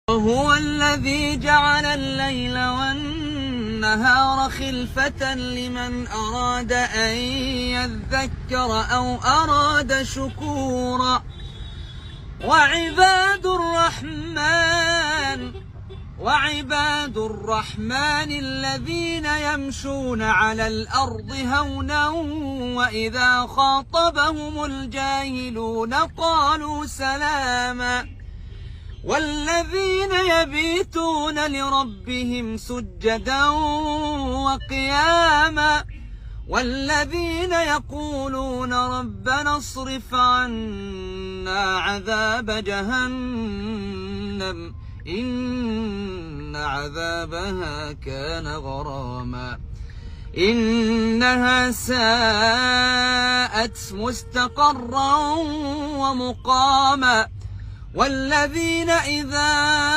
وهو الذي جعل الليل والنهار خلفة لمن أراد أن يذكر أو أراد شكورا. وعباد الرحمن الذين يمشون على الأرض هونا وإذا خاطبهم الجاهلون قالوا سلاما. والذين يبيتون لربهم سجدا وقياما. والذين يقولون ربنا اصرف عنا عذاب جهنم إن عذابها كان غراما إنها ساءت مستقرا ومقاما. والذين إذا